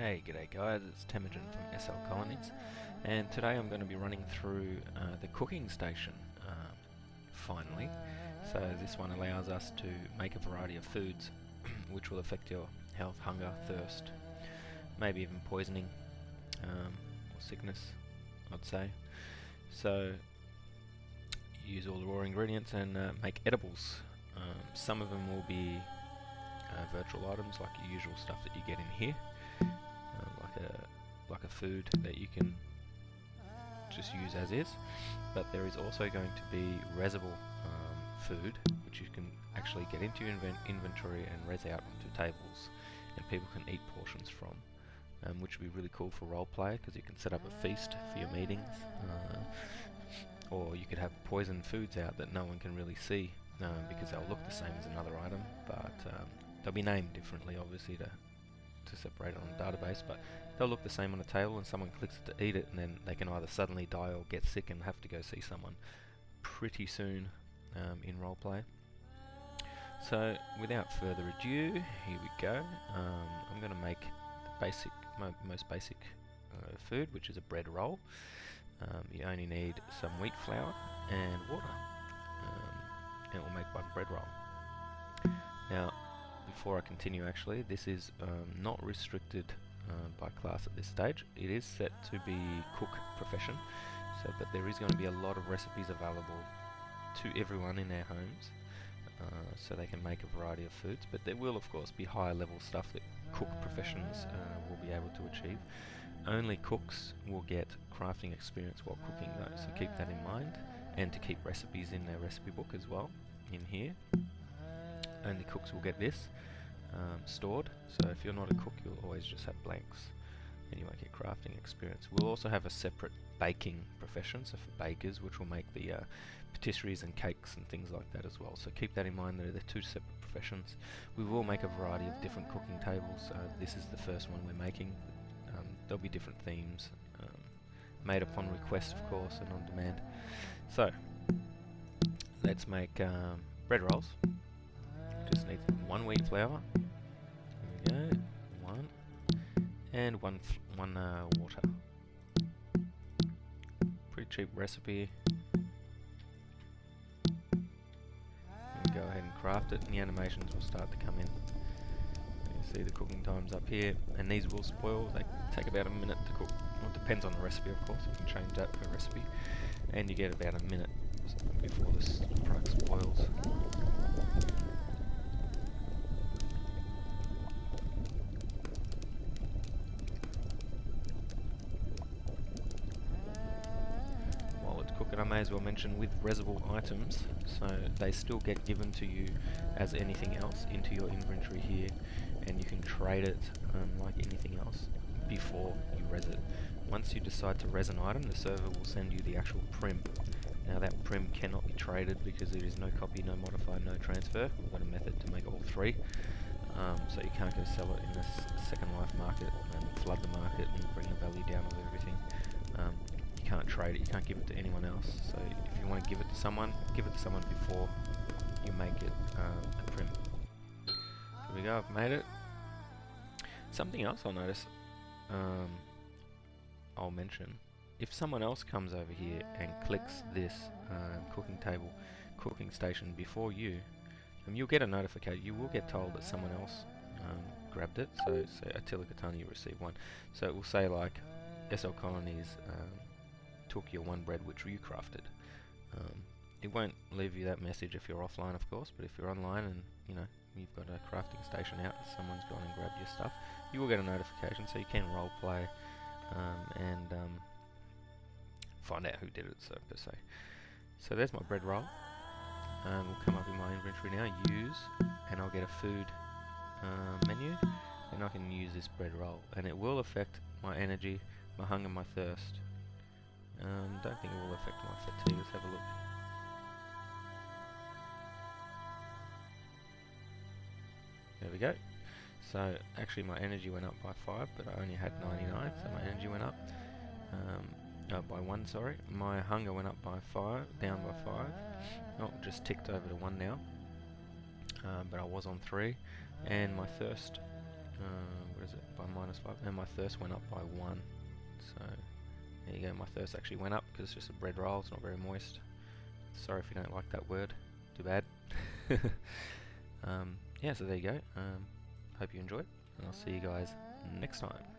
Hey, g'day guys, it's Temujin from SL Colonies, and today I'm going to be running through the cooking station, finally. So this one allows us to make a variety of foods which will affect your health, hunger, thirst, maybe even poisoning or sickness, I'd say. So use all the raw ingredients and make edibles. Some of them will be virtual items like your usual stuff that you get in here. Like a food that you can just use as is, but there is also going to be rezzable food which you can actually get into your inventory and res out onto tables, and people can eat portions from, which would be really cool for roleplay because you can set up a feast for your meetings, or you could have poison foods out that no one can really see because they'll look the same as another item, but they'll be named differently, obviously, to separate it on a database, but they'll look the same on a table and someone clicks it to eat it, and then they can either suddenly die or get sick and have to go see someone pretty soon in roleplay. So without further ado, here we go. I'm going to make the most basic food, which is a bread roll. You only need some wheat flour and water, and it will make one bread roll. Now, before I continue, actually, this is not restricted by class at this stage. It is set to be cook profession, but there is going to be a lot of recipes available to everyone in their homes, so they can make a variety of foods, but there will of course be higher level stuff that cook professions will be able to achieve. Only cooks will get crafting experience while cooking though, so keep that in mind, and to keep recipes in their recipe book as well in here. Only cooks will get this stored, so if you're not a cook you'll always just have blanks and you won't get crafting experience. We'll also have a separate baking profession, so for bakers, which will make the patisseries and cakes and things like that as well, so keep that in mind. They're two separate professions. We will make a variety of different cooking tables. This is the first one we're making. There'll be different themes, made upon request of course and on demand. So let's make bread rolls. Just need one wheat flour. There we go. One. And one water. Pretty cheap recipe. And go ahead and craft it, and the animations will start to come in. You see the cooking times up here, and these will spoil. They take about a minute to cook. Well, it depends on the recipe, of course. You can change that per recipe, and you get about a minute before this product spoils. And I may as well mention, with rezzable items, so they still get given to you as anything else into your inventory here, and you can trade it like anything else before you res it. Once you decide to res an item, the server will send you the actual prim. Now that prim cannot be traded because there is no copy, no modify, no transfer. We've got a method to make all three, so you can't go sell it in the Second Life market and flood the market and bring the value down of everything. You can't trade it, you can't give it to anyone else, so if you want to give it to someone before you make it a prim. Here we go, I've made it. Something else I'll notice, I'll mention, if someone else comes over here and clicks this cooking station before you, you'll get a notification. You will get told that someone else grabbed it, so Attila Katana, you receive one, so it will say like SL Colonies took your one bread which you crafted. It won't leave you that message if you're offline, of course, but if you're online and you've got a crafting station out and someone's gone and grabbed your stuff, you will get a notification, so you can roleplay and find out who did it, so per se. So there's my bread roll. Will come up in my inventory now, use, and I'll get a food menu, and I can use this bread roll, and it will affect my energy, my hunger, my thirst. Don't think it will affect my fatigue. Let's have a look. There we go. So actually my energy went up by 5, but I only had 99, so my energy went up by 1, sorry. My hunger went up by 5, down by 5. Oh, just ticked over to 1 now. But I was on 3, and my thirst What is it? By -5, and my thirst went up by 1. So there you go. My thirst actually went up because it's just a bread roll. It's not very moist. Sorry if you don't like that word. Too bad. Yeah, so there you go. Hope you enjoyed, and I'll see you guys next time.